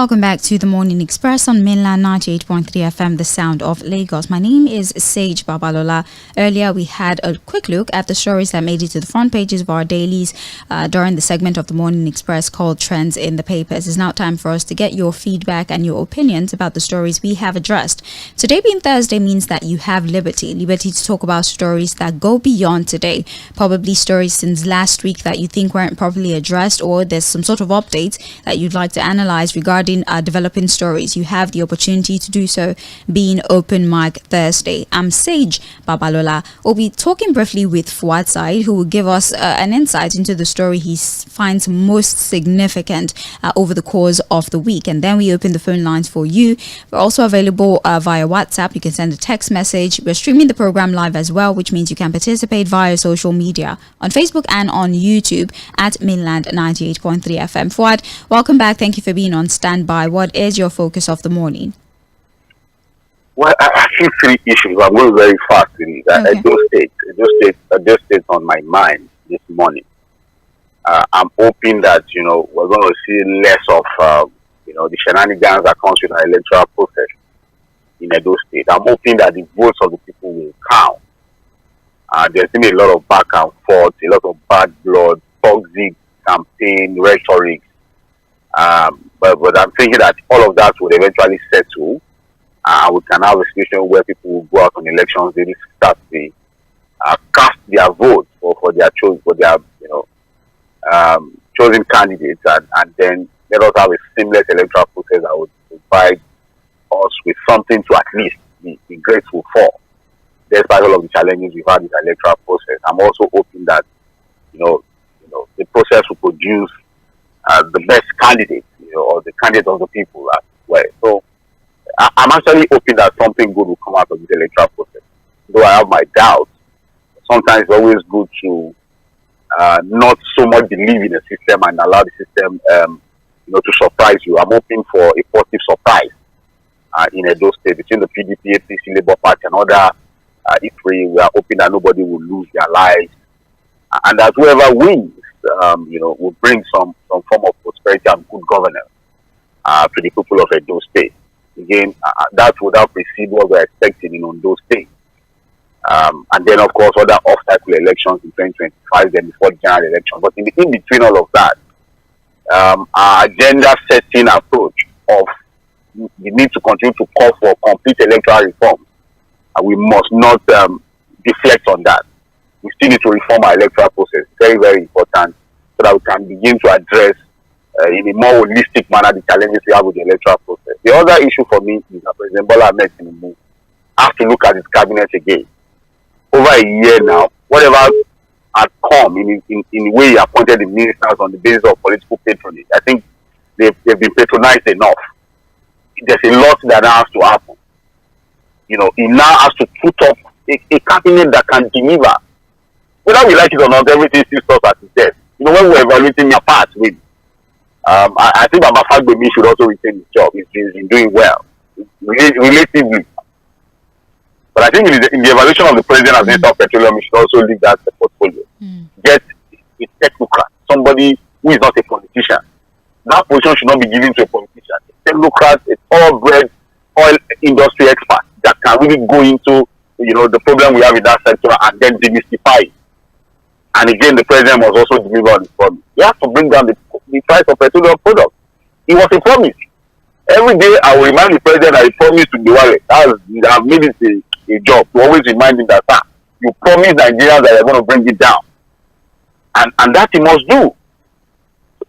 Welcome back to the Morning Express on mainland 98.3 FM, the sound of Lagos. My name is Sage Babalola. Earlier, we had a quick look at the stories that made it to the front pages of our dailies during the segment of the Morning Express called Trends in the Papers. It's now time for us to get your feedback and your opinions about the stories we have addressed. Today being Thursday means that you have liberty to talk about stories that go beyond today. Probably stories since last week that you think weren't properly addressed, or there's some sort of updates that you'd like to analyze regarding developing stories. You have the opportunity to do so, being Open Mic Thursday. I'm Sage Babalola. We'll be talking briefly with Fuhad Saheed, who will give us an insight into the story he finds most significant over the course of the week. And then we open the phone lines for you. We're also available via WhatsApp. You can send a text message. We're streaming the program live as well, which means you can participate via social media on Facebook and on YouTube at Mainland 98.3 FM. Fuhad, welcome back. Thank you for being on standby. What is your focus of the morning? Well, I see three issues. I'm going very fast in it. Okay. Just State on my mind this morning. I'm hoping that, we're going to see less of, the shenanigans that comes with an electoral process in Edo State. I'm hoping that the votes of the people will count. There's been a lot of back and forth, a lot of bad blood, toxic campaign, rhetoric. But I'm thinking that all of that would eventually settle. We can have a situation where people will go out on elections, they start to cast their vote for their chosen candidates, and then let us have a seamless electoral process that would provide us with something to at least be grateful for, despite all of the challenges we've had in the electoral process. I'm also hoping that the process will produce the best candidates, or the candidates of the people as well. So I'm actually hoping that something good will come out of this electoral process. Though I have my doubts, sometimes it's always good to not so much believe in the system and allow the system, to surprise you. I'm hoping for a positive surprise in Edo State between the PDP, APC, Labour Party, and other E3. We are hoping that nobody will lose their lives, and that whoever wins, will bring some form of prosperity and good governance to the people of Edo State. Again, that would have preceded what we're expecting in Ondo State. And then, of course, other off-cycle elections in 2025, then before the general election. But in between all of that, our agenda-setting approach of the need to continue to call for complete electoral reform, we must not deflect on that. We still need to reform our electoral process. Very, very important, so that we can begin to address in a more holistic manner the challenges we have with the electoral process. The other issue for me is that President Bola Ahmed Tinubu has to look at his cabinet again. Over a year now, whatever had come in the way he appointed the ministers on the basis of political patronage, I think they've been patronized enough. There's a lot that has to happen. He now has to put up a cabinet that can deliver. Whether we like it or not, everything still starts at his desk. When we're evaluating their part with, I think Baba Fᴏᴜ should also retain his job. He's been doing well, relatively. But I think in the evaluation of the president as Minister of Petroleum, he should also leave that portfolio. Get a technocrat, somebody who is not a politician. That position should not be given to a politician. A technocrat, a thoroughbred oil industry expert that can really go into the problem we have in that sector and then demystify it. And again, the president must also deliver on his promise. He has to bring down the price of petroleum products. It was a promise. Every day, I will remind the president that he promised to DᴏɪR. I've made it a job to always remind him that, you promised Nigerians that you're going to bring it down. And that he must do.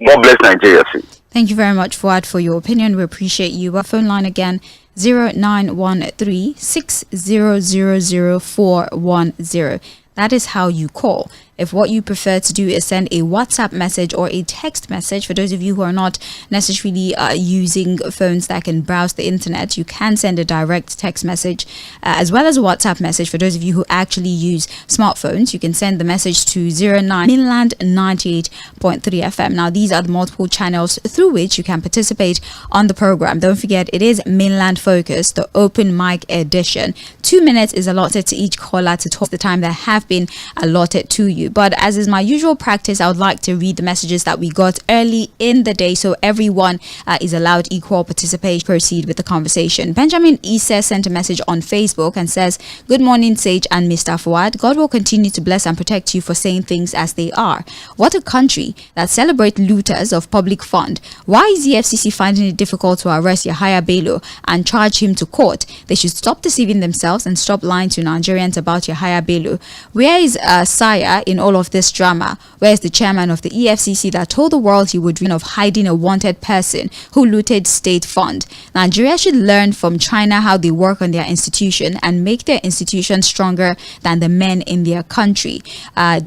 God bless Nigeria. Thank you very much, Fuad, for your opinion. We appreciate you. Our phone line again, 0913 6000 410. That is how you call. If what you prefer to do is send a WhatsApp message or a text message, for those of you who are not necessarily using phones that can browse the internet, you can send a direct text message as well as a WhatsApp message. For those of you who actually use smartphones, you can send the message to 09 Mainland 98.3 FM. Now, these are the multiple channels through which you can participate on the program. Don't forget, it is mainland focused, the open mic edition. 2 minutes is allotted to each caller to talk the time they have have been allotted to you. But as is my usual practice, I would like to read the messages that we got early in the day so everyone is allowed equal participation. Proceed with the conversation. Benjamin Issa sent a message on Facebook and says, "Good morning, Sage and Mr. Fuad. God will continue to bless and protect you for saying things as they are. What a country that celebrates looters of public fund. Why is the FCC finding it difficult to arrest Yᴏᴜᴜ Bello and charge him to court? They should stop deceiving themselves and stop lying to Nigerians about Yᴏᴜᴜ Bello. Where is Saya in all of this drama? Where is the chairman of the EFCC that told the world he would dream of hiding a wanted person who looted state fund? Nigeria should learn from China how they work on their institution and make their institution stronger than the men in their country.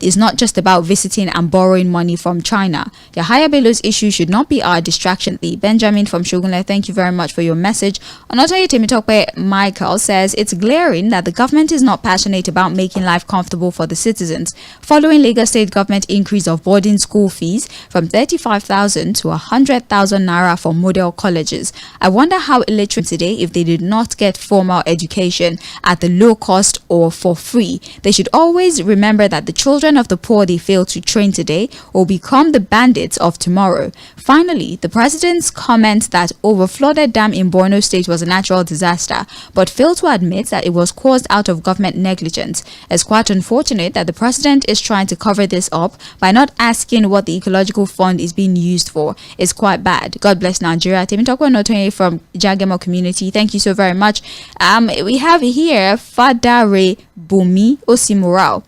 It's not just about visiting and borrowing money from China. Yᴏᴜᴜ Bello's issue should not be our distraction." Benjamin from Shogunle, thank you very much for your message. Onotoye Temitope Michael says, "It's glaring that the government is not passionate about making life comfortable for the citizens. Following Lagos State government increase of boarding school fees from 35,000 to 100,000 naira for model colleges, I wonder how illiterate today if they did not get formal education at the low cost or for free. They should always remember that the children of the poor they fail to train today will become the bandits of tomorrow." Finally, the president's comment that overflooded dam in Borno State was a natural disaster, but failed to admit that it was caused out of government negligence. It's quite unfortunate that the president is trying to cover this up by not asking what the ecological fund is being used for. It's quite bad. God bless Nigeria. Temitope Notonye from Jagemo community, thank you so very much. We have here Fadare Bumi Osimurao.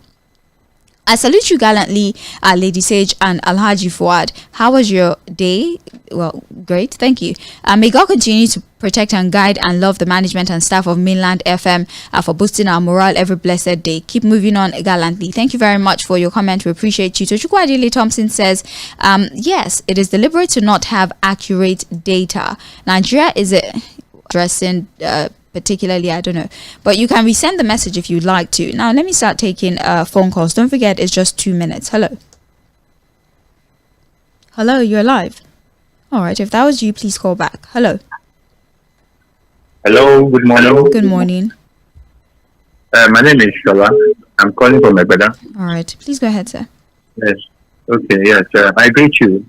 "I salute you gallantly, Lady Sage and Alhaji Fuad. How was your day?" Well, great, thank you. "May God continue to protect and guide and love the management and staff of Mainland FM for boosting our morale every blessed day. Keep moving on gallantly." Thank you very much for your comment. We appreciate you. Tochukwu Adele Thompson says, "Yes, it is deliberate to not have accurate data. Nigeria is addressing particularly, I don't know, but you can resend the message if you'd like to. Now let me start taking phone calls. Don't forget, it's just 2 minutes. Hello, you're live. All right, if that was you, please call back. Hello. Good morning. Good morning. My name is Shola. I'm calling from Egbeda. All right, please go ahead, sir. Yes. Okay. Yes. I greet you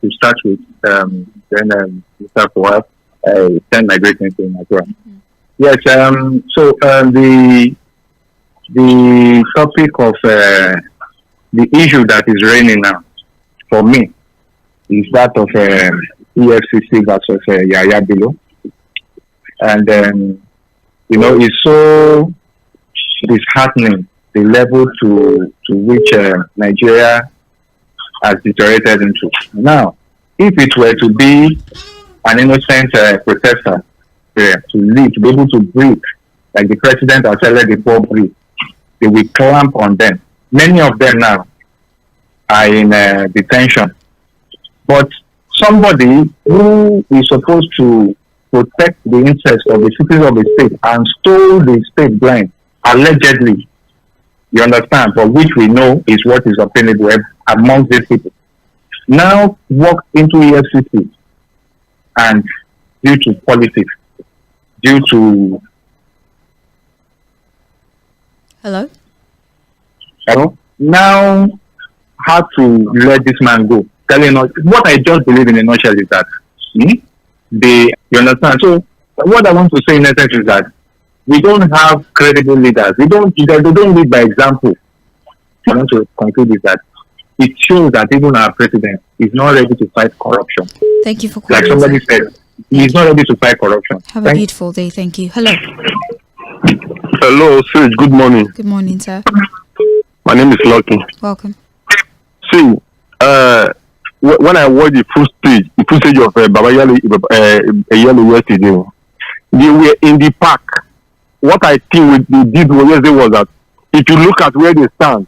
to start with. Then Mr. Fuad, I send my greetings to him as well. Yes. So the topic of the issue that is reigning now for me is that of EFCC versus Yᴏᴜᴜ Bello, and it's so disheartening the level to which Nigeria has deteriorated into. Now, if it were to be an innocent protester to live, to be able to breathe, like the president has said, the poor breathe, they will clamp on them. Many of them now are in detention. But somebody who is supposed to protect the interests of the citizens of the state and stole the state blind, allegedly, you understand, for which we know is what is obtainable among these people, now walk into EFCC and due to politics, due to... Hello? Now have to let this man go. Telling us what I just believe in a nutshell is that you understand. So what I want to say in essence is that we don't have credible leaders. They don't lead by example. I want to conclude is that it shows that even our president is not ready to fight corruption. Thank you for calling. Like somebody said, he's not ready to fight corruption. Have a beautiful day. Thank you. Hello. Hello, Sage. Good morning. Good morning, sir. My name is Lucky. Welcome. See, when I watched the full stage of Babalola yesterday, they were in the park. What I think they did yesterday was that if you look at where they stand,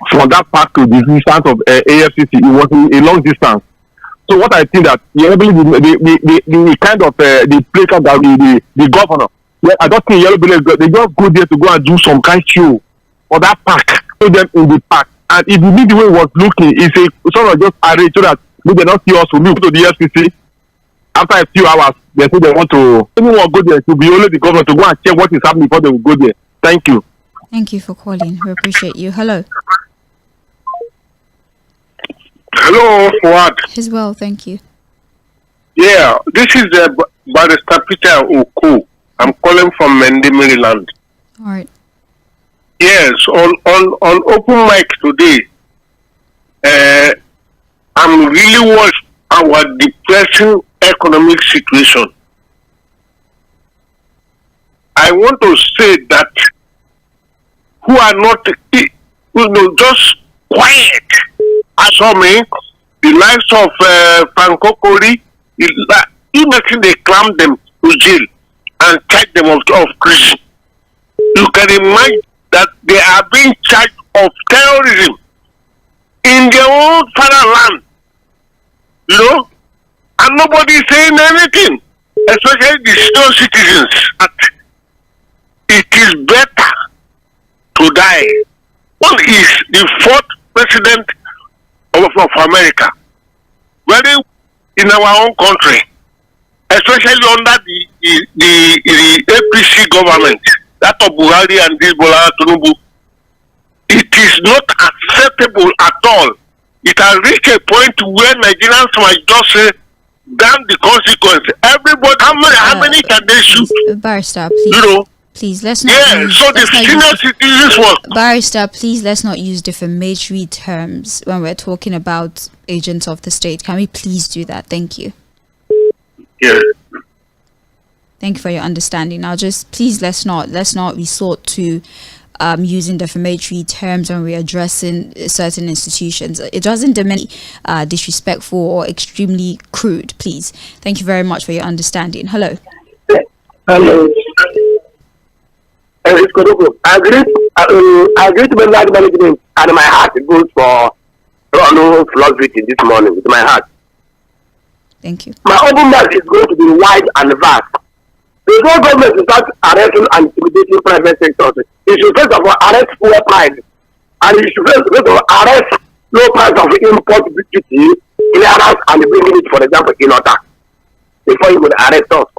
from that park to the distance of AFCC, it was a long distance. So what I think that the kind of the placard that the governor, I don't think they just go there to go and do some kind of show for that park. Show them in the park. And if you need the way it was looking, it's a sort of just arrange so that they not see us who move to the FCC. After a few hours, they say they want to, anyone go there to be only the government to go and check what is happening before they will go there. Thank you. Thank you for calling. We appreciate you. Hello. Hello, Fuad. As well, thank you. Yeah, this is Barrister Peter Oku. I'm calling from Mendy, Maryland. All right. Yes, on open mic today, I'm really worried our depressing economic situation. I want to say that who are not, just quiet. I saw me, the likes of Franco Kori, imagine they cram them to jail and charge them of treason. You can imagine that they are being charged of terrorism in their own fatherland, and nobody is saying anything, especially the senior citizens. It is better to die. One is the fourth president of America, very in our own country, especially under the APC government, that of Buhari and this Bola Tinubu. It is not acceptable at all. It has reached a point where Nigerians might just say, damn the consequence. Everybody, how many can they shoot? Barrister, please. Please, let's not. Yeah, use, so the senior citizens work. Barrister, please, let's not use defamatory terms when we're talking about agents of the state. Can we please do that? Thank you. Yeah. Thank you for your understanding. Now, just please, let's not resort to using defamatory terms when we're addressing certain institutions. It doesn't diminish disrespectful or extremely crude. Please. Thank you very much for your understanding. Hello. Hello. I agree to the large management, and my heart goes for philosophy this morning with my heart. Thank you. My open mouth is going to be wide and vast. Before government to start arresting and intimidating private sectors, it should first of all arrest fuel price, and it should first of all arrest low price of import duty, clearance, and bringing it, for example, in order before you would arrest us.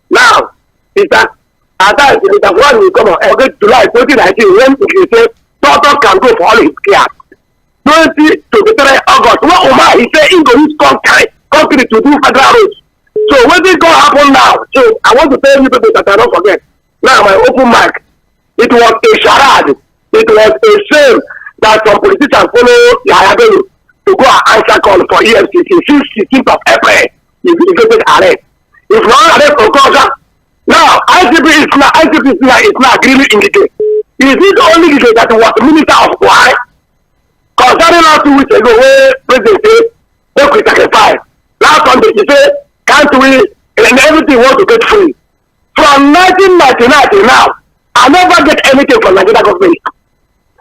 Now, is that at that one will come on July 2019 when we say doctor can go for all his care. 2023 August, when Omar he said he go use country to do federal roads. So what is going to happen now? So I want to tell you people that I don't forget. Now my open mic, it was a charade. It was a shame that some politicians follow Yahya Bello to go and answer call for EFCC since 16th of April. If you get arrest. If not arrest for caution. Now, ICP is not really indicate. Is it only indicate that was Minister of Why? Concerning us 2 weeks ago, where President said, don't we sacrifice. Last Sunday, he said, can't we, and everything want to get free. From 1999 till now, I never get anything from Nigeria government.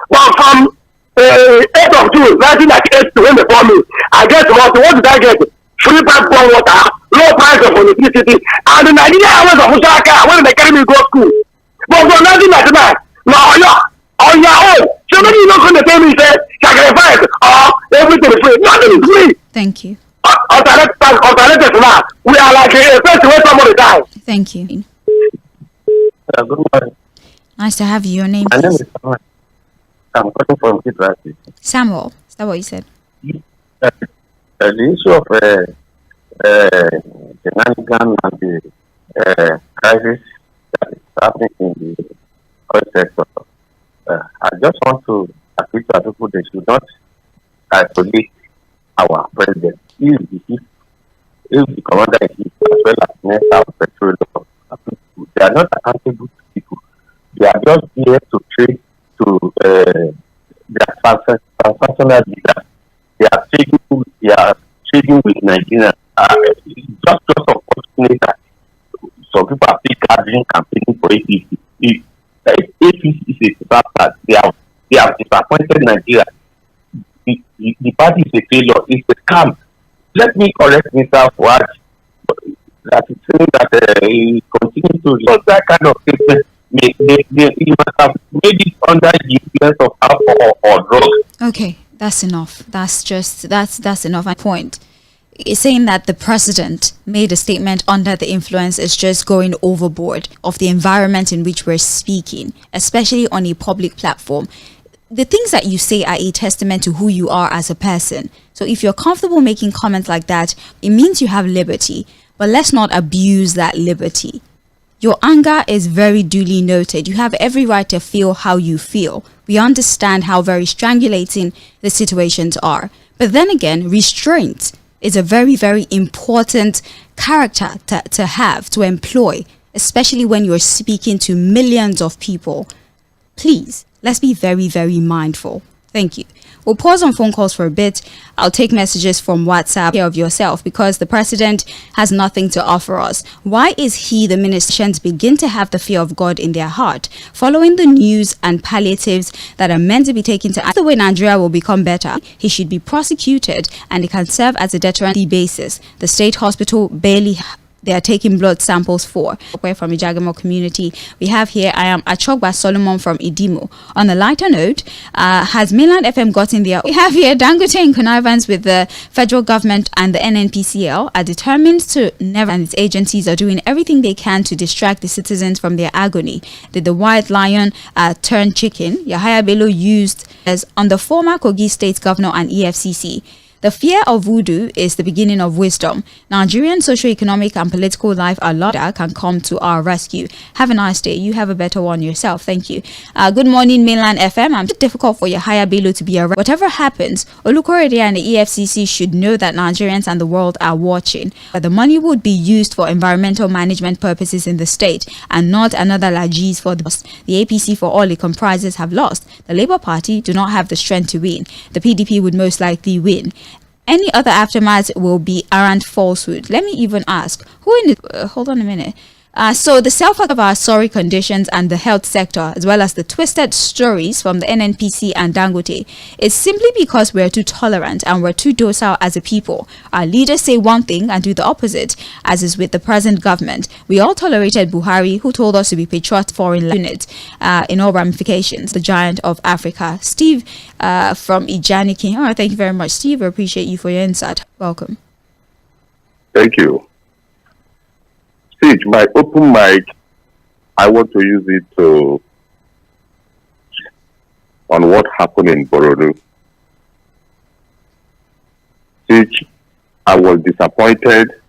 But from 8th of June, 1998 to when they bought me, I get what did I get? Free pipe water, low price of electricity, and the Nigerian hours of Osaka when they carry me to go school. But from 1999, now on your own, somebody is not going to tell me, say, sacrifice or everything is free. Nothing is free. Thank you. Alternative now, we are like a first way somebody die. Thank you. Good morning. Nice to have you. Your name, My name please? is Samuel. I'm calling from Lɪਧᴇ. Samuel. Is that what you said? The issue of the Nigerian and the crisis that is happening in the oil sector, I just want to appeal to people they should not isolate our president. He is the commander in chief as well as minister of petroleum. They are not accountable to people. They are just here to trade to their transnational leaders. They are trading with Nigeria. Just unfortunate that some people are still gathering campaigning for APC. If APC is a bastard, they have disappointed Nigeria. The party is a failure. It's a scam. Let me correct Mr. Fuad that is saying that he continues to use that kind of statement. He must have made it under the influence of alcohol or drugs. Okay, that's enough. That's enough. My point. is saying that the president made a statement under the influence is just going overboard of the environment in which we're speaking, especially on a public platform. The things that you say are a testament to who you are as a person. So if you're comfortable making comments like that, it means you have liberty. But let's not abuse that liberty. Your anger is very duly noted. You have every right to feel how you feel. We understand how very strangulating the situations are. But then again, restraint is a very, very important character to have, to employ, especially when you're speaking to millions of people. Please, let's be very, very mindful. Thank you. We'll pause on phone calls for a bit. I'll take messages from WhatsApp. Care of yourself, because the president has nothing to offer us. Why is he, the ministers, begin to have the fear of God in their heart, following the news and palliatives that are meant to be taken to the way Nigeria will become better? He should be prosecuted, and it can serve as a deterrent basis. The state hospital barely they are taking blood samples for. Away from the Jagamo community, we have here, I am Achogba Solomon from Idimo. On a lighter note, has Mainland FM gotten there? We have here Dangote in connivance with the federal government and the NNPCL are determined to never, and its agencies are doing everything they can to distract the citizens from their agony. Did the white lion turn chicken? Yahaya Bello used as on the former Kogi State Governor and EFCC. The fear of voodoo is the beginning of wisdom. Nigerian socio-economic and political life Aloda can come to our rescue. Have a nice day. You have a better one yourself. Thank you. Good morning, Mainland FM. I'm difficult for Yahaya Bello to be around. Whatever happens, Olukorede and the EFCC should know that Nigerians and the world are watching. But the money would be used for environmental management purposes in the state and not another Lajis for the APC for all it comprises have lost. The Labour Party do not have the strength to win. The PDP would most likely win. Any other aftermath will be arrant falsehood. Let me even ask, who in the... hold on a minute. So the self-help of our sorry conditions and the health sector, as well as the twisted stories from the NNPC and Dangote, is simply because we're too tolerant and we're too docile as a people. Our leaders say one thing and do the opposite, as is with the present government. We all tolerated Buhari, who told us to be patriot foreign unit in all ramifications, the giant of Africa. Steve from Ijaniki. Oh, thank you very much, Steve. I appreciate you for your insight. Welcome. Thank you. Sage, my open mic, I want to use it on what happened in Boronu. Sage, I was disappointed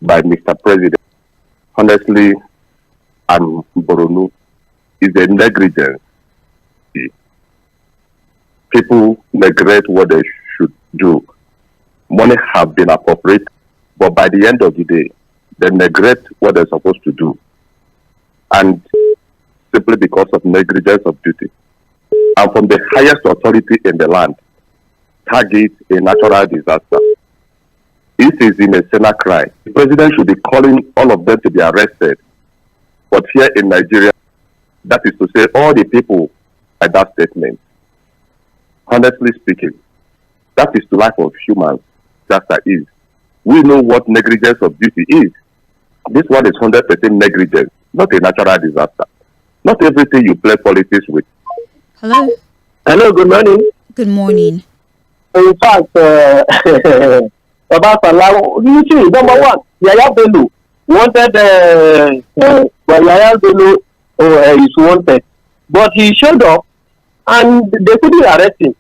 by Mr. President. Honestly, and Boronu is a negligence. People neglect what they should do. Money have been appropriated, but by the end of the day, they neglect what they're supposed to do. And simply because of negligence of duty. And from the highest authority in the land, target a natural disaster. This is in a sinner crime. The president should be calling all of them to be arrested. But here in Nigeria, that is to say, all the people at that statement, honestly speaking, that is the life of humans, disaster is. We know what negligence of duty is. This one is 100% negligence, not a natural disaster. Not everything you play politics with. Hello. Hello, good morning. Good morning. In fact, about you see, number one, Yaya Bello wanted, Yaya Bello is wanted, but he showed up and they couldn't arrest him.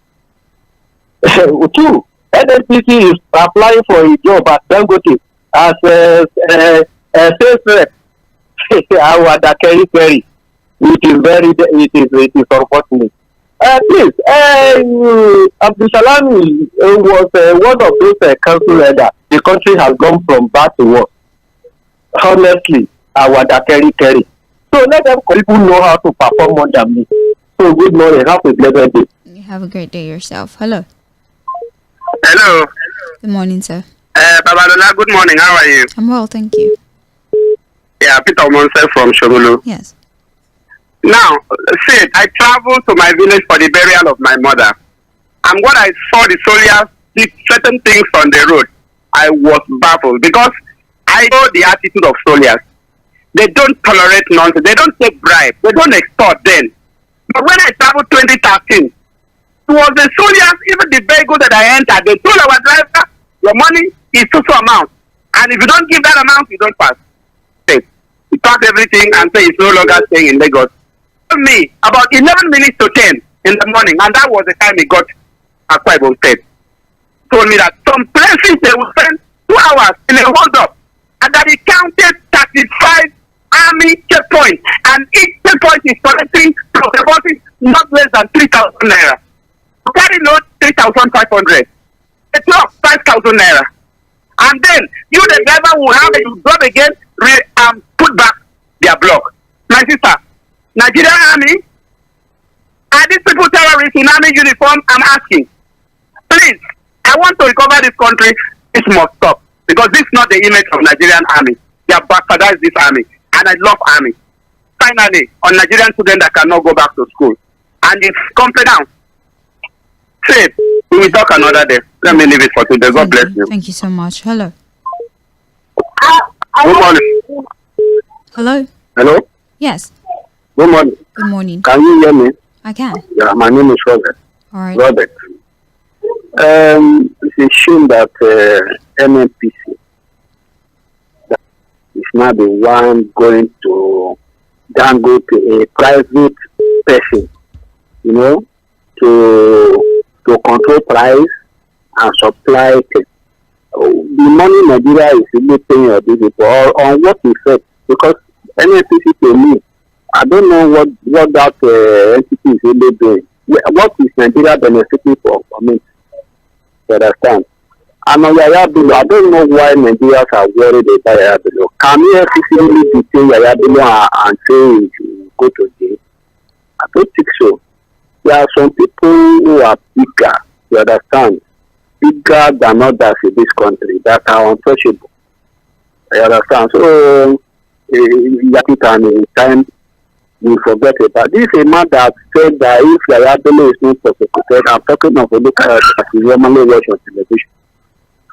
Two, NNPC is applying for a job at Dangote as a sales rep. Our Tğᴇɪᴅs, it is unfortunate. Please, Abdulsalam was one of those councillors that the country has gone from bad to worse. Honestly, our Tğᴇɪᴅs. So let them people know how to perform more than me. So good morning, have a pleasant day. You have a great day yourself. Hello. Hello. Good morning, sir. Babalola, good morning. How are you? I'm well, thank you. Yeah, Peter Monse from Shomulu. Yes. Now, Sid, I traveled to my village for the burial of my mother. And when I saw the soldiers did certain things on the road, I was baffled because I know the attitude of soldiers. They don't tolerate nonsense. They don't take bribe. They don't extort then. But when I traveled 2013, it was the soldiers, even the vehicle that I entered, they told our driver, your money is so amount, and if you don't give that amount, you don't pass. You pack everything and say it's no longer staying in Lagos. Told me about 11 minutes to 10 in the morning, and that was the time he got Akwa Ibom State. Told me that some places they will spend 2 hours in a hold up, and that he counted 35 army checkpoints, and each checkpoint is collecting deposits not less than 3,000 naira. Carry note 3,500. A clock 5,000 naira. And then you, the driver, will have to drop again, put back their block. My sister, Nigerian army, are these people terrorists in army uniform? I'm asking. Please, I want to recover this country. This must stop. Because this is not the image of Nigerian army. They have bastardized this army. And I love army. Finally, on Nigerian students that cannot go back to school. And it's come down. Safe. We will talk another day. Let me leave it for today. God bless you. Thank you so much. Hello. Good morning. Hello. Hello. Yes. Good morning. Good morning. Can you hear me? I can. Yeah, my name is Robert. All right. Robert. It's a shame that NNPC is now the one going to go to a private person, you know, to control price and supply things. The money Nigeria is really paying or this or on what effect? Because NNPC to me, I don't know what that entity is really doing. What is Nigeria benefiting for? I mean, you understand? And on Yaya Bello, I don't know why Nigerians are worried about Yaya Bello. Can NNPC really detain Yaya Bello and say he should go to jail? I don't think so. There are some people who are bigger, you understand, bigger than others in this country that are untouchable. You understand? So, in time, we forget about this. Is a man that said that if Yaya Bello is not prosecuted, I'm talking of a look at the normally watch on television.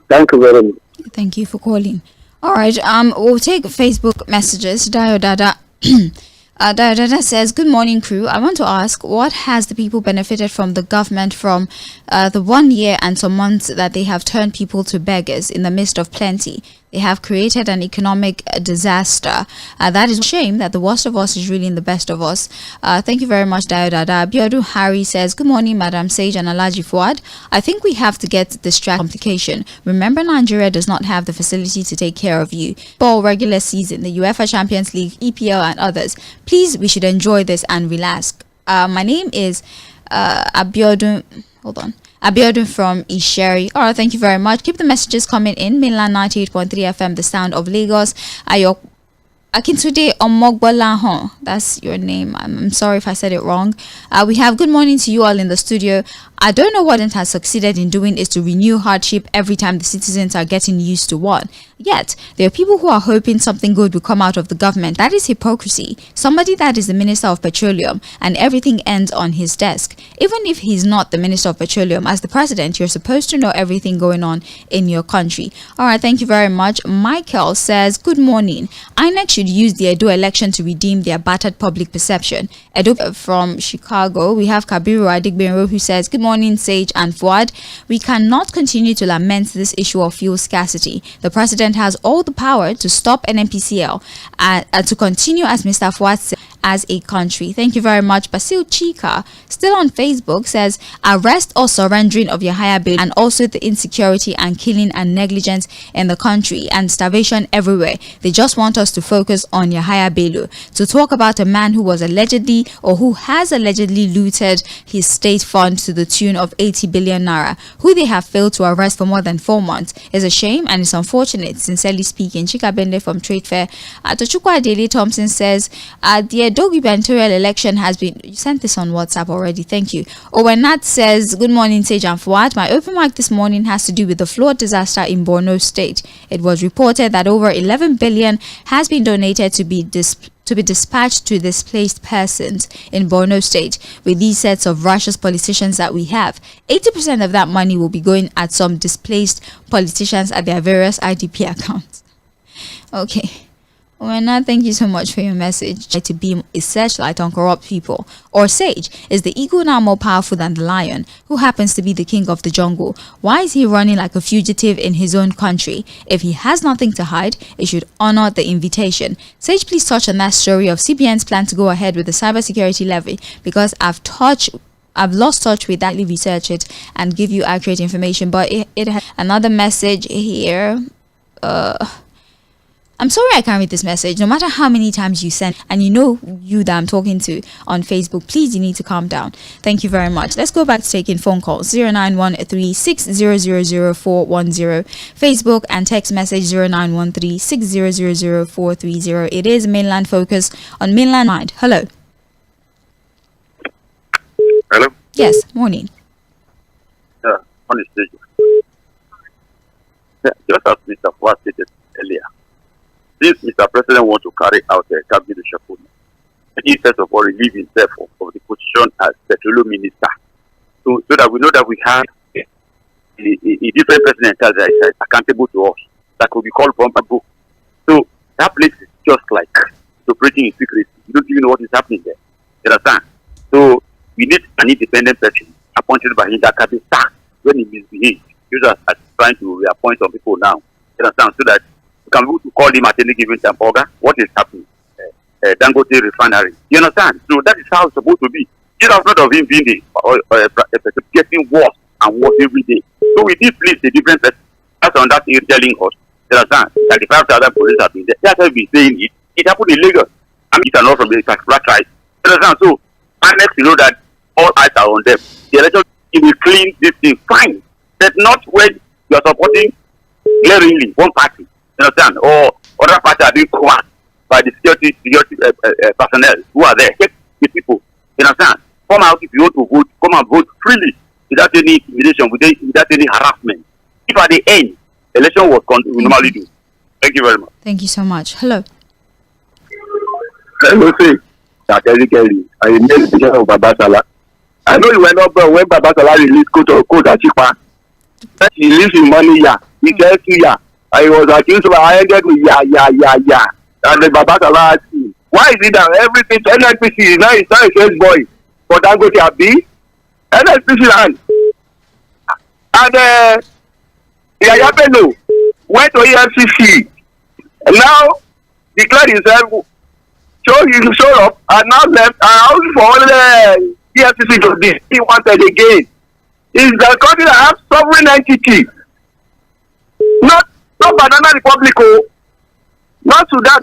Thank you very much. Thank you for calling. All right. We'll take Facebook messages. Dayo Dada. Dayo Dada says, "Good morning, crew. I want to ask, what has the people benefited from the government from the 1 year and some months that they have turned people to beggars in the midst of plenty? They have created an economic disaster. That is a shame that the worst of us is really in the best of us." Thank you very much, Dayo Dada. Biodu Harry says, "Good morning, Madam Sage and Alaji Fuad. I think we have to get this track complication. Remember, Nigeria does not have the facility to take care of you. Ball regular season, the UEFA Champions League, EPL and others. Please, we should enjoy this and relax." My name is Abiodun. Hold on. Abiodun from Isheri. All right, thank you very much. Keep the messages coming in. Mainland 98.3 FM, the sound of Lagos. Ayok Akintude Omogbolahan, that's your name. I'm sorry if I said it wrong. We have good morning to you all in the studio. I don't know what it has succeeded in doing is to renew hardship every time the citizens are getting used to one. Yet, there are people who are hoping something good will come out of the government. That is hypocrisy. Somebody that is the Minister of Petroleum and everything ends on his desk. Even if he's not the Minister of Petroleum, as the President, you're supposed to know everything going on in your country. All right, thank you very much. Michael says, "Good morning. INEC should use the Edo election to redeem their battered public perception." Edo from Chicago. We have Kabiru Adigbenro who says, "Good morning, Sage and Fuad. We cannot continue to lament this issue of fuel scarcity. The President has all the power to stop NNPCL and to continue, as Mr. Fuad said, as a country." Thank you very much. Basil Chika, still on Facebook, says, "Arrest or surrendering of Yahaya Bello and also the insecurity and killing and negligence in the country and starvation everywhere. They just want us to focus on Yahaya Bello. To talk about a man who was allegedly or who has allegedly looted his state fund to the tune of 80 billion naira, who they have failed to arrest for more than 4 months, is a shame and it's unfortunate, sincerely speaking." Chika Bende from Trade Fair. Tochukwu Adele Thompson says, "The Edo gubernatorial election has been..." You sent this on WhatsApp already, thank you. Owenat says, "Good morning, Sage and Fuad. My open mic this morning has to do with the flood disaster in Borno State. It was reported that over 11 billion has been donated to be dispatched to displaced persons in Borno State. With these sets of righteous politicians that we have, 80% of that money will be going at some displaced politicians at their various IDP accounts." Okay. Wena, thank you so much for your message. To beam a searchlight on corrupt people. Or Sage, is the eagle now more powerful than the lion? Who happens to be the king of the jungle? Why is he running like a fugitive in his own country? If he has nothing to hide, he should honor the invitation. Sage, please touch on that story of CBN's plan to go ahead with the cybersecurity levy, because I've lost touch with that. Research it and give you accurate information. But it has another message here. I'm sorry I can't read this message. No matter how many times you send, and you know you that I'm talking to on Facebook, please, you need to calm down. Thank you very much. Let's go back to taking phone calls. 0913-6000410. Facebook and text message 0913-6000430. It is Mainland Focus on Mainland Mind. Hello. Hello? Yes, morning. On the stage. Just as Mr. Fuhad stated earlier, since Mr. President wants to carry out a cabinet reshuffle, he first of all relieve himself of the position as petroleum minister, so that we know that we have a different president that is accountable to us, that could be called from a book. So that place is just like operating in secrecy. You don't even know what is happening there. You understand? So we need an independent person appointed by him that can be sacked when he misbehaves. Users are trying to reappoint some people now. You understand? So that we can be able to call him at any given time. Oga, what is happening? Dangote refinery. You understand? So that is how it's supposed to be. Instead of him being getting worse and worse every day. So we did please a different person. That's on that thing telling us. You understand? That the 5,000 police have been there. That's why we've been saying it. It happened in Lagos. I mean, it's not from the particular tribe. You understand? So, and next, you know that all eyes are on them. The election will clean this thing fine. That's not when you are supporting glaringly one party. You understand? Or other parties are being coerced by the security personnel who are there. Check the people. You understand? Come out if you want to vote. Come and vote freely without any intimidation, without any harassment. If at the end, election was we normally do. Thank you very much. Thank you so much. Hello. Hello, say. I made the picture of Babalola. I know you were not born when Babalola released code Achipa. He lives in money, yeah. He says, yeah. I was accused of I ended with yeah. And the Babalola asked me, why is it that everything to NNPC is not a sales boy for Dangote Abi? NNPC land. And Yaya Bello went to EFCC and now declared himself, showed up and now left and out for all the EFCC to this. He wanted again. Is the country that has sovereign entity. Not Banana Republic, not Sudan,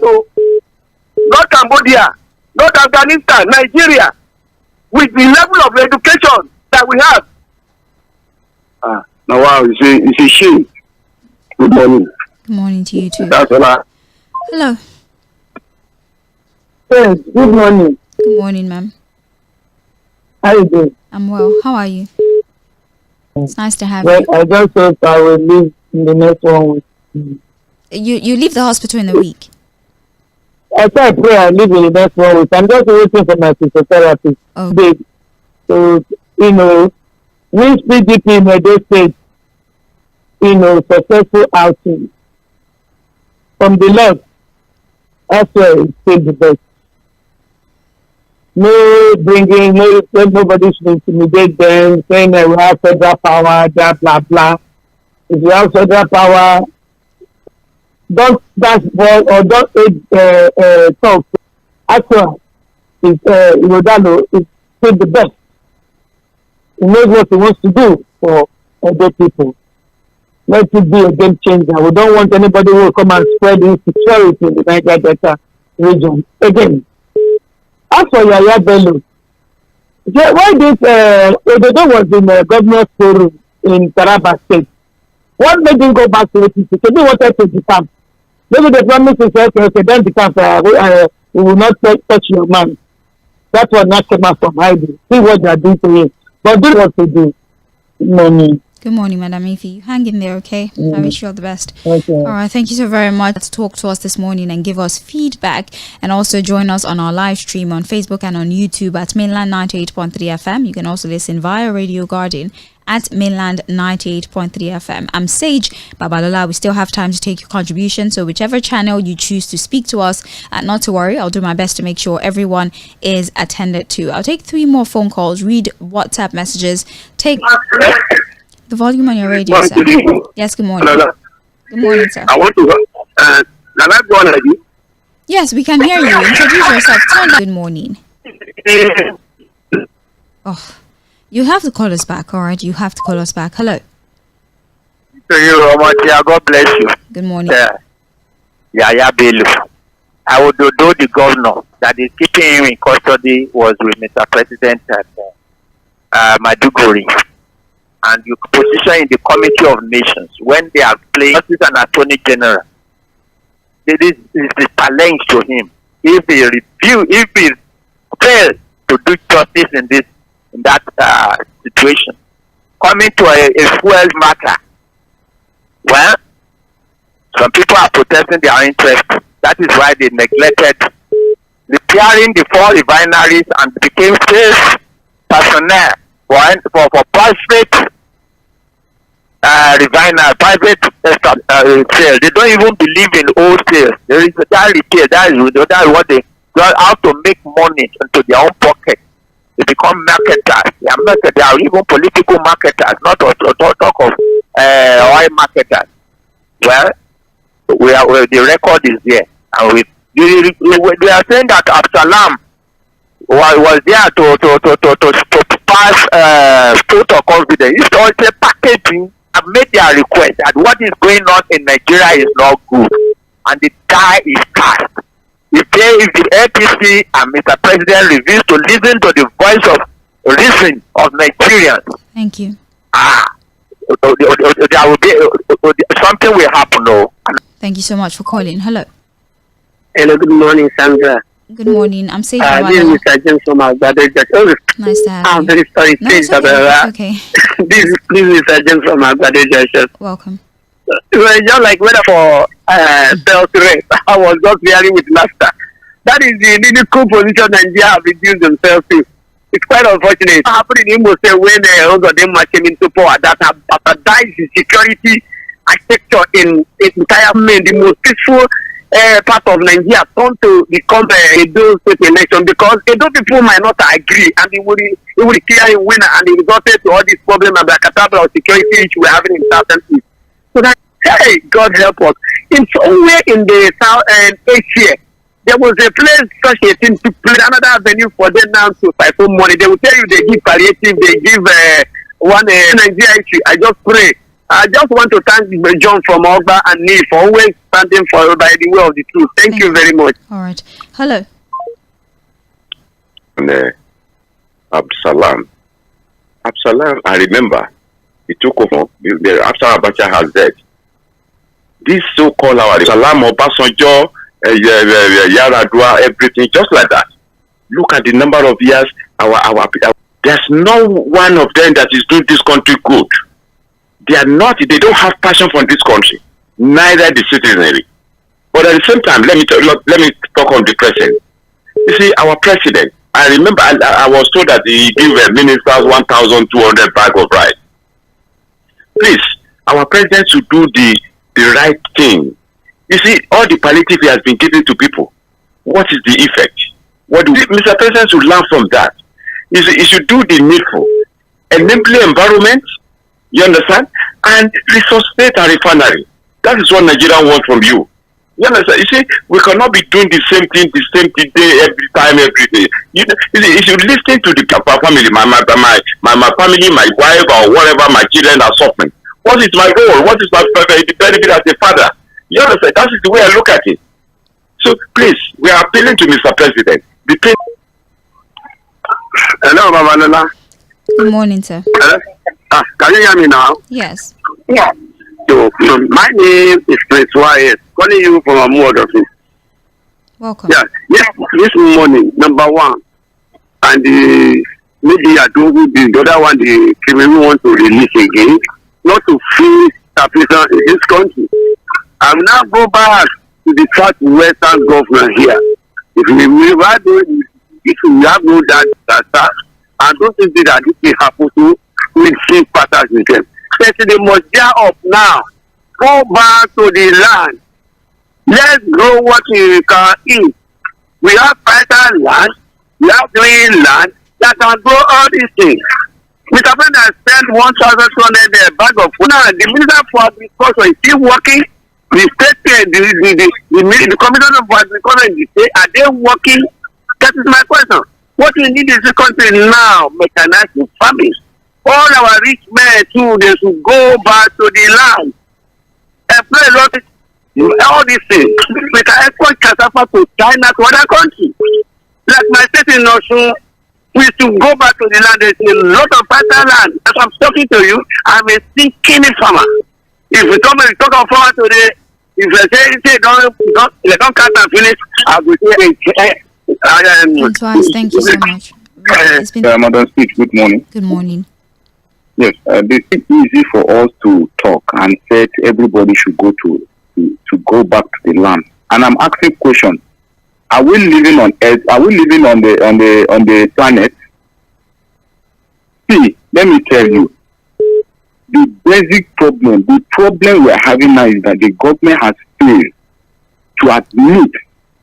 not Cambodia, not Afghanistan, Nigeria, with the level of education that we have. Now wow, it's a shame. Good morning. Good morning to you too. That's all. Hello. Yes, good morning. Good morning, ma'am. How are you doing? I'm well. How are you? It's nice to have Well, you. I just thought I will leave in the next 1 week. You leave the hospital in a week. I pray I leave in the next 1 week. I'm just waiting for my physiotherapist. Oh. So, which PDP in Edo State, successful outing from the left, that's where it's still the best. Nobody should intimidate them, saying that we have federal power, blah, blah. If you have federal power, don't dashboard or don't talk. Actually, Irodalo is still the best. He knows what he wants to do for other people. Let it be a game changer. We don't want anybody who will come and spread insecurity in the Niger Delta region. Again, as for Yaya Bello, why this Ododo was in the governor's forum in Taraba State? What made him go back to APC? They wanted to decamp. Maybe the promise is okay, then decamp. We will not touch your man. That's what not came out from hiding. See what they are doing to him. But do what to do. Good morning. Good morning, Madam Ify. Hang in there, okay? I wish you all the best. Okay. All right, thank you so very much to talk to us this morning and give us feedback, and also join us on our live stream on Facebook and on YouTube at Mainland 98.3 FM. You can also listen via Radio Garden at Mainland 98.3 FM. I'm Sage Babalola. We still have time to take your contribution, so whichever channel you choose to speak to us, not to worry, I'll do my best to make sure everyone is attended to. I'll take 3 more phone calls, read WhatsApp messages, take the volume on your radio, sir. Yes, good morning. Good morning, sir. I want to go on. Yes, we can hear you. Introduce yourself. Good morning. Oh, you have to call us back, all right? You have to call us back. Hello. God bless you. Good morning. Yaya Bello. I would do the governor that is keeping him in custody was with Mr. President at Maiduguri. And you position in the Committee of Nations when they are playing justice and attorney general. It is the challenge to him. If he fails to do justice in that situation, coming to a fuel matter, well, some people are protesting their interest. That is why they neglected repairing the 4 refineries and became sales personnel for private private sales. They don't even believe in wholesale. There is that retail. That is what they how to make money into their own pocket. They become marketers. They are even political marketers, not talk of oil marketers. Well, the record is there, and we are saying that Absalom was there to pass vote of confidence. It's also packaging. Have made their request that what is going on in Nigeria is not good, and the die is cast. If the APC and Mr. President refuse to listen to the voice of reason of Nigerians, thank you. There will be something will happen. No. Thank you so much for calling. Hello. Hello. Good morning, Sandra. Good morning. I'm Sage This is Mr. James from Agbado. Nice to have you. I'm very sorry. No, it's okay. This is Mr. James from Agbado. Welcome. Well, just like whether for Tʀᴇɪᴅs, I was just hearing with laughter. That is the ridicule position Nigeria have reduced themselves to. It's quite unfortunate. It happened in Imo State when Ozodinma came into power that baptized the security architecture in its entire main, the most peaceful part of Nigeria turned to become a Edo state election because Edo people might not agree, and it would clear a winner, and it resulted to all these problems about catabla security which we're having in certain places. So that, hey, God help us. In somewhere in the South Asia, there was a place such a thing to play another avenue for them now to siphon money. They will tell you they give palliative, they give one Nigeria issue. I just pray. I just want to thank John from Ogba and me for always standing for by the way of the truth. Thank you very much. All right. Hello. And Absalom, I remember he took over after Abacha has died. This so-called our Absalom, Obasanjo, Yaradua, everything just like that. Look at the number of years there's no one of them that is doing this country good. They don't have passion for this country, neither the citizenry. But at the same time, let me talk on the president. You see, our president, I remember I was told that he gave ministers 1,200 bags of rice. Please, our president should do the right thing. You see, all the palliative he has been giving to people, what is the effect? Mr. President should learn from that. He should do the needful. Enabling environment, you understand? And resuscitate a refinery. That is what Nigeria wants from you. You understand? You see, we cannot be doing the same thing day, every time, every day. You should listen to the family, my family, my wife, or whatever my children are suffering. What is my role? What is my benefit as a father? You understand? That is the way I look at it. So please, we are appealing to Mr. President. Hello, Babalola. Good morning, sir. Can you hear me now? Yes. Yeah. So, my name is M쏘ɪᴜᴜ calling you from a mode office. Welcome. Yeah. This morning, number one, and the media the other one, the criminal want to release again, not to free taxation in this country. I will now go back to the southwestern government here. If we have no that and don't think that this will happen to with sympathize with them. They must gear up now. Go back to the land. Let's grow what we can eat. We have fertile land. We have green land that can grow all these things. Mr. President spent 1,200 bag of food. Now, the Minister for Agriculture is still working. The state, the Commissioner for Agriculture in the state, are they working? That is my question. What we need in this country now, mechanized farming. All our rich men too, they should go back to the land. Employ a lot of all these things. We can export cassava to China, to other countries. Like my state in Osun, we should go back to the land. There's a lot of fertile land. As I'm talking to you, I'm a skinny farmer. If we talk of farmer today, if they say they don't cut and finish, I will say Thank you so much. Madam Speech, good morning. Good morning. Yes, it's easy for us to talk and say everybody should go to go back to the land. And I'm asking question: are we living on Earth? Are we living on the planet? See, let me tell you, the basic problem, the problem we're having now is that the government has failed to admit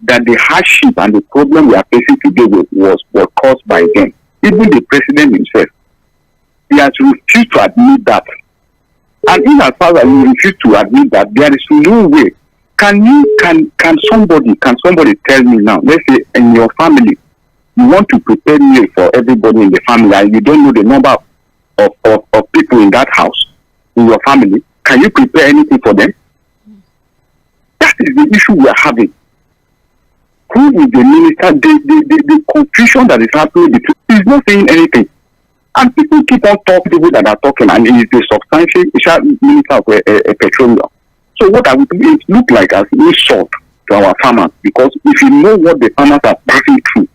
that the hardship and the problem we are facing today was caused by them. Even the president himself, he has refused to admit that. And in as far as you refuse to admit that, there is no way. Can somebody tell me now? Let's say in your family, you want to prepare meal for everybody in the family, and you don't know the number of people in that house, in your family. Can you prepare anything for them? That is the issue we are having. Who is the minister? The confusion that is happening, is not saying anything. And people keep on talking, people that are talking, and he is the substantial minister of petroleum. So what I would do is look like as insult to our farmers, because if you know what the farmers are passing through,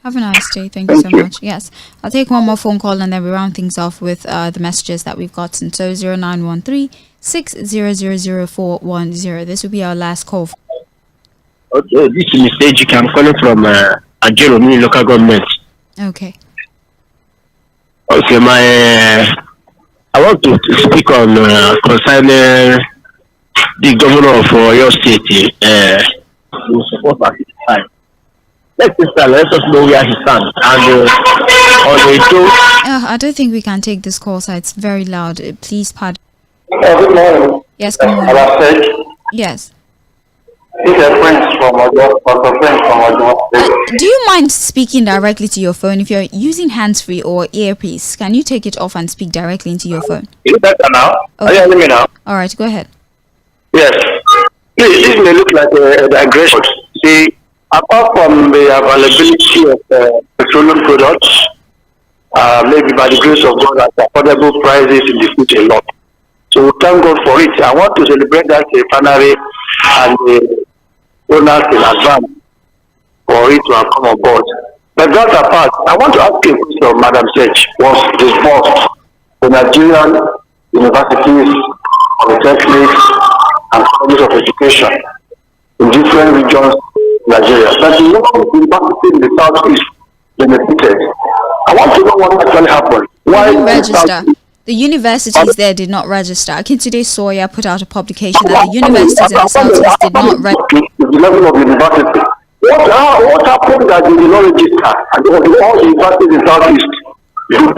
Have a nice day. Thank you so much. Yes, I'll take one more phone call and then we round things off with the messages that we've gotten. So 0913 6000410. This will be our last call. Okay, this is Mr. Ejike. I'm calling from Ajero local government. Okay. Okay, I want to speak on concerning the governor of your state. To support at his time. Let us know where he stands. And I don't think we can take this call, so it's very loud. Please pardon. Good morning. Yes, good morning. Yes. This is a friend from Ojo. Do you mind speaking directly to your phone? If you're using hands-free or earpiece, can you take it off and speak directly into your phone? Is it better now? Okay. Are you hearing me now? All right, go ahead. Yes. This may look like a digression. See, apart from the availability of petroleum products, maybe by the grace of God, at affordable prices in the future a lot. So we thank God for it. I want to celebrate that refinery and the owners in advance for it to have come on board. But that apart, I want to ask a question, Madam Sage, was disbursed to Nigerian universities, polytechnics, and colleges of education in different regions of Nigeria. But the number of universities in the southeast benefited. I want to know what actually happened. Why register? The universities there did not register. 𝐴 put out a publication that the universities in the southeast did not register. The level of university. What happened that they did not register? And all the universities in the southeast,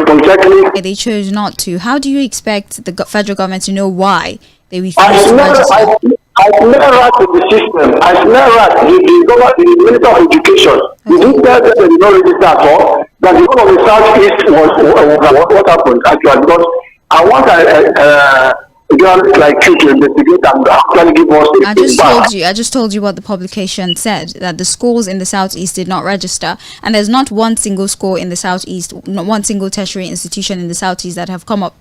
polytechnic. They chose not to. How do you expect the federal government to know why they refused to register? I smell rat in the system. I smell rat. The Minister of Education. He didn't tell them they did not register at all. That the one of the southeast was what happened actually. Because I want journalists like you to investigate and actually give us. I just told you what the publication said, that the schools in the southeast did not register, and there's not one single school in the southeast, not one single tertiary institution in the southeast that have come out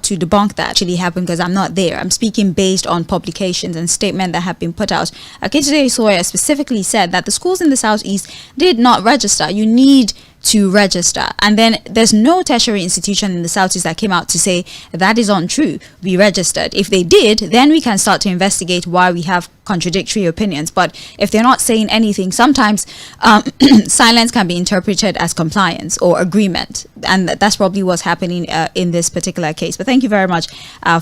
to debunk that actually happened, because I'm not there. I'm speaking based on publications and statements that have been put out. 𝐶𝐾 specifically said that the schools in the southeast did not register. You need to register. And then there's no tertiary institution in the Southeast that came out to say that is untrue. We registered. If they did, then we can start to investigate why we have contradictory opinions. But if they're not saying anything, sometimes silence can be interpreted as compliance or agreement, and that's probably what's happening in this particular case. But thank you very much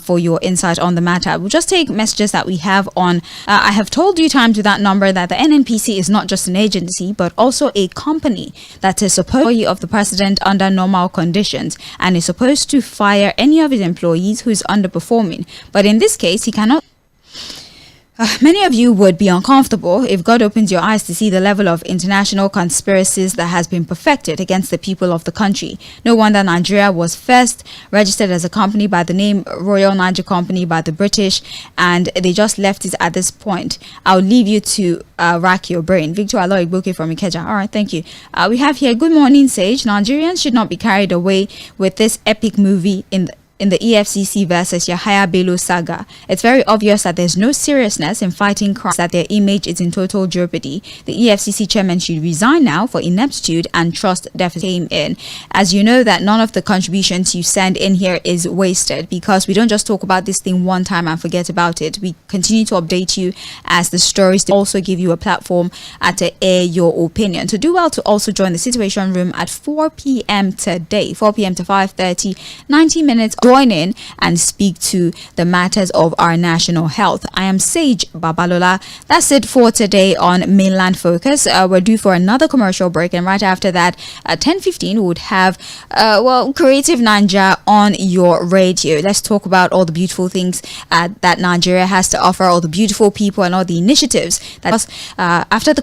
for your insight on the matter. We'll just take messages that we have on. I have told you times with that number that the NNPC is not just an agency but also a company that is supposed of the president under normal conditions and is supposed to fire any of his employees who is underperforming. But in this case, he cannot. Many of you would be uncomfortable if God opens your eyes to see the level of international conspiracies that has been perfected against the people of the country. No wonder Nigeria was first registered as a company by the name Royal Niger Company by the British, and they just left it at this point. I'll leave you to rack your brain. Victor Aloigboke from Ikeja. All right, thank you. We have here, good morning, Sage. Nigerians should not be carried away with this epic movie in the EFCC versus Yahaya Bello saga. It's very obvious that there's no seriousness in fighting crimes, that their image is in total jeopardy. The EFCC chairman should resign now for ineptitude and trust deficit came in. As you know that none of the contributions you send in here is wasted, because we don't just talk about this thing one time and forget about it. We continue to update you as the stories also give you a platform to air your opinion. So do well to also join the Situation Room at 4 p.m. today, 4 p.m. to 5:30, 90 minutes. Join in and speak to the matters of our national health. I am Sage Babalola. That's it for today on Mainland Focus. We're due for another commercial break, and right after that, at 10:15, we would have Creative Ninja on your radio. Let's talk about all the beautiful things that Nigeria has to offer, all the beautiful people and all the initiatives that after the